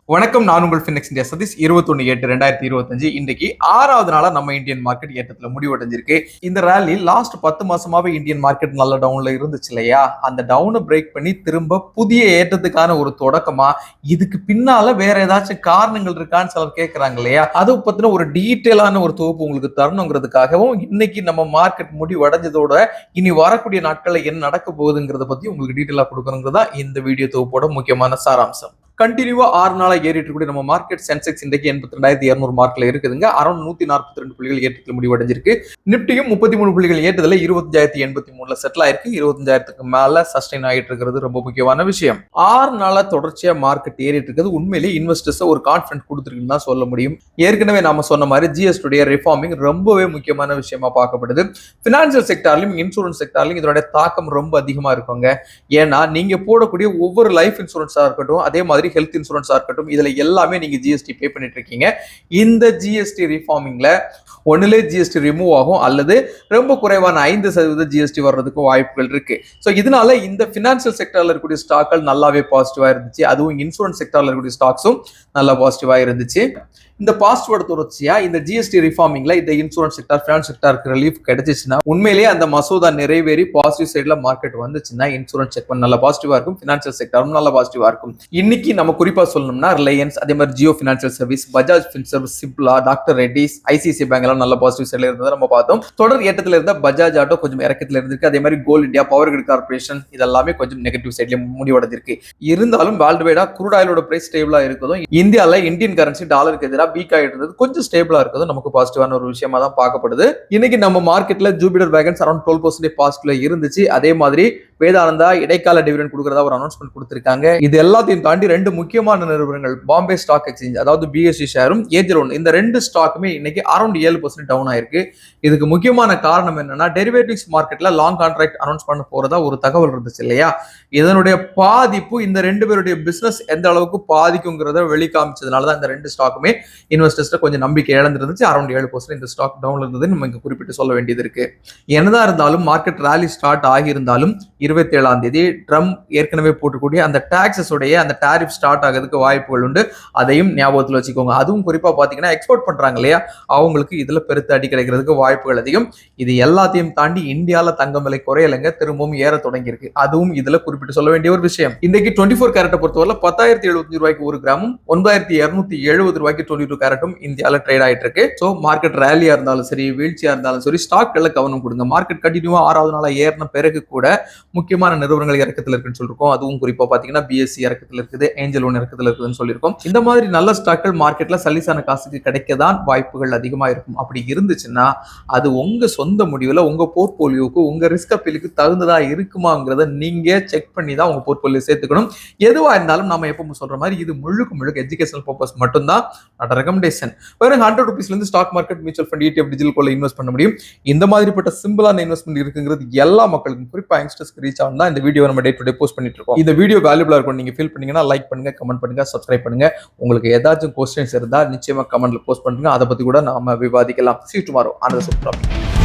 வணக்கம். நான் உங்கள் ஃபினிக்ஸ் இந்தியா சதீஷ். 21/8/2025 இன்னைக்கு 6வது நாளா நம்ம இந்தியன் மார்க்கெட் ஏற்றத்துல முடிவடைஞ்சிருக்கு. இந்த ரேலி லாஸ்ட் 10 மாசமாவே இந்தியன் மார்க்கெட் நல்ல டவுன்ல இருந்துச்சு இல்லையா? அந்த டவுனை பிரேக் பண்ணி திரும்ப புதிய ஏற்றத்துக்கான ஒரு தொடக்கமா, இதுக்கு பின்னால வேற ஏதாச்சும் காரணங்கள் இருக்கான்னு சிலர் கேட்கறாங்க இல்லையா? அதை பத்தின ஒரு டீட்டெயிலான ஒரு தொகுப்பு உங்களுக்கு தரணுங்கிறதுக்காகவும் இன்னைக்கு நம்ம மார்க்கெட் முடிவடைஞ்சதோட இனி வரக்கூடிய நாட்கள்ல என்ன நடக்க போகுதுங்கிறத பத்தி உங்களுக்கு டீட்டெயிலா கொடுக்கணுங்கிறதா இந்த வீடியோ தொகுப்போட முக்கியமான சாராம்சம். கண்டினியூவா 6 நாளா ஏறிட்டு இருக்கக்கூடிய நம்ம மார்க்கெட் சென்செக்ஸ் இன்றைக்கு 82,200 மார்க்ல இருக்குதுங்க. அரௌண்ட் 142 புள்ளிகள் ஏற்றத்தில் முடிவடைஞ்சிருக்கு. நிப்டியும் 33 புள்ளிகள் ஏற்றதுல 25,083ல செட்டில் ஆயிருக்கு. 25,000க்கு மேல சஸ்டைன் ஆகிட்டு இருக்கிறது ரொம்ப முக்கியமான விஷயம். 6 நாளா தொடர்ச்சியா மார்க்கெட் ஏறிட்டு இருக்கிறது உண்மையிலேயே இன்வெஸ்டர்ஸ் ஒரு கான்ஃபிடன்ஸ் கொடுத்துருக்குன்னு தான் சொல்ல முடியும். ஏற்கனவே நாம சொன்ன மாதிரி ஜிஎஸ்டியுடைய ரிஃபார்மிங் ரொம்பவே முக்கியமான விஷயமா பார்க்கப்படுது. பினான்சியல் செக்டார்லயும் இன்சூரன்ஸ் செக்டார்லயும் இதோட தாக்கம் ரொம்ப அதிகமா இருக்குங்க. ஏன்னா நீங்க போடக்கூடிய ஒவ்வொரு லைஃப் இன்சூரன்ஸா இருக்கட்டும், அதே மாதிரி ஹெல்த் இன்சூரன்ஸா இருக்கட்டும், இதுல எல்லாமே நீங்க ஜிஎஸ்டி பே பண்ணிட்டு இருக்கீங்க. இந்த ஜிஎஸ்டி ரிஃபார்மிங்ல ஒண்ணுலே ஜிஎஸ்டி ரிமூவ் ஆகும் அல்லது ரொம்ப குறைவான 5% ஜிஎஸ்டி வர்றதுக்கு வாய்ப்புகள் இருக்கு. ஸோ இதனால இந்த பினான்சியல் செக்டர்ல இருக்கக்கூடிய ஸ்டாக்கள் நல்லாவே பாசிட்டிவா இருந்துச்சு. அதுவும் இன்சூரன்ஸ் செக்டர்ல இருக்கக்கூடிய ஸ்டாக்ஸும் நல்லா பாசிட்டிவா இருந்துச்சு. இந்த பாசிட்டிவோட தொடர்ச்சியா இந்த ஜிஎஸ்டி ரிஃபார்மிங்ல இந்த இன்சூரன்ஸ் செக்டர், பினான்ஸ் செக்டருக்கு ரிலீஃப் கிடைச்சிச்சுன்னா உண்மையிலேயே அந்த மசோதா நிறைவேறி பாசிட்டிவ் சைட்ல மார்க்கெட் வந்துச்சுன்னா இன்சூரன்ஸ் செக்டர் நல்லா பாசிட்டிவா இருக்கும், பினான்சியல் செக்டரும் நல்லா பாசிட்டிவா இருக்கும். இன்னைக்கு நம்ம குறிப்பா சொல்லணும்னா ரிலையன்ஸ், அதே மாதிரி Jio financial service, Bajaj Finserv, Cipla, doctor Reddy's, ICICI bank எல்லாம் நல்ல பாசிட்டிவ் சைட்ல இருந்ததை நம்ம பார்த்தோம். தொடர் ஏற்றத்துல இருந்த பஜாஜ் ஆட்டோ கொஞ்சம் இறக்கத்துல இருந்திருக்கு. அதே மாதிரி கோல் இந்தியா, பவர் கிரிட் கார்பரேஷன் இதெல்லாமே கொஞ்சம் நெகட்டிவ் சைட்ல முடிவடைஞ்சிருக்கு. இருந்தாலும் வேர்ல்டு வைடா க்ரூட் ஆயிலோட பிரைஸ் ஸ்டேபிளா இருக்கதும், இந்தியால இந்தியன் கரன்சி டாலருக்கு எதிராக வீக் ஆயிட்டு கொஞ்சம் ஸ்டேபிளா இருக்கிறது நமக்கு பாசிட்டிவான ஒரு விஷயமா தான் பார்க்கப்படுது. இன்னைக்கு நம்ம மார்க்கெட்ல ஜூபிட்டர் வேகன்ஸ் அரௌண்ட் 12% பாசிட்டிவ்ல இருந்துச்சு. அதே மாதிரி வேதானந்தா இடைக்கால டிவிடெண்ட் கொடுக்கறதா ஒரு அனௌன்ஸ்மெண்ட் கொடுத்திருக்காங்க. இது எல்லாத்தையும் தாண்டி ரெண்டு முக்கியமான நிறுவனங்கள் பாம்பே ஸ்டாக் எக்ஸ்சேஞ்ச், அதாவது பிஎஸ்சி ஷேரும் ஏஞ்சல் ஒன், இந்த ரெண்டு ஸ்டாக்குமே இன்னைக்கு அரௌண்ட் 7% டவுன் ஆயிருக்கு. இதுக்கு முக்கியமான காரணம் என்னன்னா டெரிவேட்டிவ்ஸ் மார்க்கெட்ல லாங் கான்ட்ராக்ட் அனௌன்ஸ் பண்ண போறதா ஒரு தகவல் இருந்துச்சு இல்லையா? இதனுடைய பாதிப்பு இந்த ரெண்டு பேருடைய பிசினஸ் எந்த அளவுக்கு பாதிக்குங்கிறத வெளிக்காமிச்சதுனால தான் இந்த ரெண்டு ஸ்டாக்குமே இன்வெஸ்டர்ஸ் கொஞ்சம் நம்பிக்கை இழந்துருந்துச்சு. அரௌண்ட் 7% இந்த ஸ்டாக் டவுன்ல இருந்தது நம்ம இங்க குறிப்பிட்டு சொல்ல வேண்டியது இருக்கு. என்னதான் இருந்தாலும் மார்க்கெட் ராலி ஸ்டார்ட் ஆகியிருந்தாலும் 27ஆம் தேதி ட்ரம்ப் ஏற்கனவே போட்டுக்கூடிய அந்த டாக்ஸஸ் உடைய அந்த டாரிஃப் ஸ்டார்ட் ஆகிறதுக்கு வாய்ப்புகள் உண்டு. அதையும் ஞாபகத்தில் வச்சுக்கோங்க. அதுவும் குறிப்பா பாத்தீங்கன்னா எக்ஸ்போர்ட் பண்றாங்க இல்லையா, அவங்களுக்கு இதுல பெருத்த அடி கிடைக்கிறதுக்கு வாய்ப்புகள் அதிகம். இது எல்லாத்தையும் தாண்டி இந்தியால தங்கம் விலை குறையலைங்க, திரும்பவும் ஏற தொடங்கி இருக்கு. அதுவும் இதுல குறிப்பிட்டு சொல்ல வேண்டிய ஒரு விஷயம். இன்னைக்கு 24 கேரட்டை பொறுத்தவரை 10,075 ரூபாய்க்கு ஒரு கிராமும், 9,270 ரூபாய்க்கு 22 கேரட்டும் இந்தியால ட்ரேட் ஆயிட்டு இருக்கு. சோ மார்க்கெட் ரேலியா இருந்தாலும் சரி, வீழ்ச்சியா இருந்தாலும் சரி, ஸ்டாக்ல கவனம் கொடுங்க. மார்க்கெட் கண்டினியூவா 6வது நாளா ஏறின பிறகு கூட முக்கியமான நிறுவனங்கள் இறக்கத்தில் இருக்குன்னு சொல்லிருக்கோம். அதுவும் குறிப்பா பாத்தீங்கன்னா பிஎஸ்சி இறக்கத்தில் இருக்குது, ஏஞ்சல் ஒன் இறக்கத்தில் இருக்குதுன்னு சொல்லியிருக்கோம். இந்த மாதிரி நல்ல ஸ்டாக்கள் மார்க்கெட்ல சல்லிசான காசுக்கு கிடைக்கதான் வாய்ப்புகள் அதிகமா இருக்கும். அப்படி இருந்துச்சுன்னா அது உங்க சொந்த முடிவுல உங்க போர்ட்போலியோக்கு, உங்க ரிஸ்க் அப்பீலுக்கு தகுந்ததா இருக்குமாங்கிறத நீங்க செக் பண்ணி தான் உங்க போர்ட்போலியோ சேர்த்துக்கணும். எதுவா இருந்தாலும் நம்ம எப்பவும் சொல்ற மாதிரி இது முழுக்க எஜுகேஷனல் பர்பஸ் மட்டும்தான், நாட் ரெக்கமெண்டேஷன். வெறும் 100 ரூபீஸ்ல இருந்து stock market, mutual fund, ETF, digital கோல்ல இன்வெஸ்ட் பண்ண முடியும். இந்த மாதிரிப்பட்ட சிம்பிளான இன்வெஸ்ட்மெண்ட் இருக்குங்கிறது எல்லா மக்களுக்கும், குறிப்பா யங்ஸ்டர்ஸ்க்கு ரீச் ஆகும் தான் இந்த வீடியோ நம்ம டே டு டே போஸ்ட் பண்ணிட்டு இருக்கோம். இந்த வீடியோ வேல்யூபிளா இருக்கும் நீங்க ஃபீல் பண்ணீங்கன்னா லைக் பண்ணுங்க, கமெண்ட் பண்ணுங்க, சப்ஸ்கிரைப் பண்ணுங்க. உங்களுக்கு ஏதாச்சும் क्वेश्चंस இருந்தா நிச்சயமா கமெண்ட்ல போஸ்ட் பண்ணுங்க. அதை பத்தி கூட நாம விவாதிக்கலாம். See you tomorrow. Another super topic.